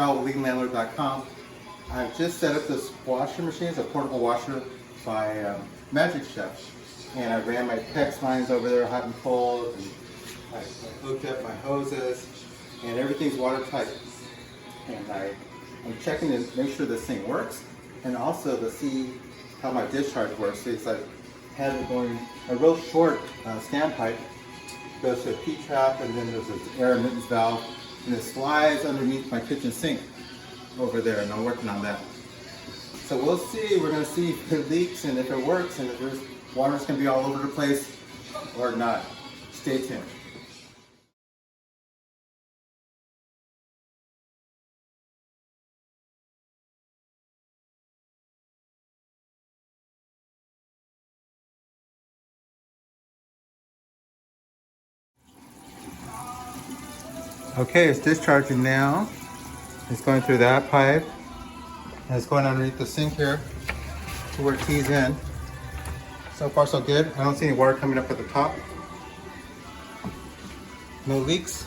LegalLandlord.com. I've just set up this washer machine. It's a portable washer by Magic Chef. And I ran my PEX lines over there, hot and cold, and I hooked up my hoses, and everything's watertight. And I'm checking to make sure this thing works, and also to see how my discharge works. It's like had it going a real short standpipe, goes to a P-trap, and then there's this air admittance valve, and it slides underneath my kitchen sink over there, and I'm working on that. So we'll see. We're going to see if it leaks and if it works, and if there's water's going to be all over the place or not. Stay tuned. Okay, it's discharging now. It's going through that pipe, and it's going underneath the sink here to where it tees in. So far so good. I don't see any water coming up at the top. No leaks.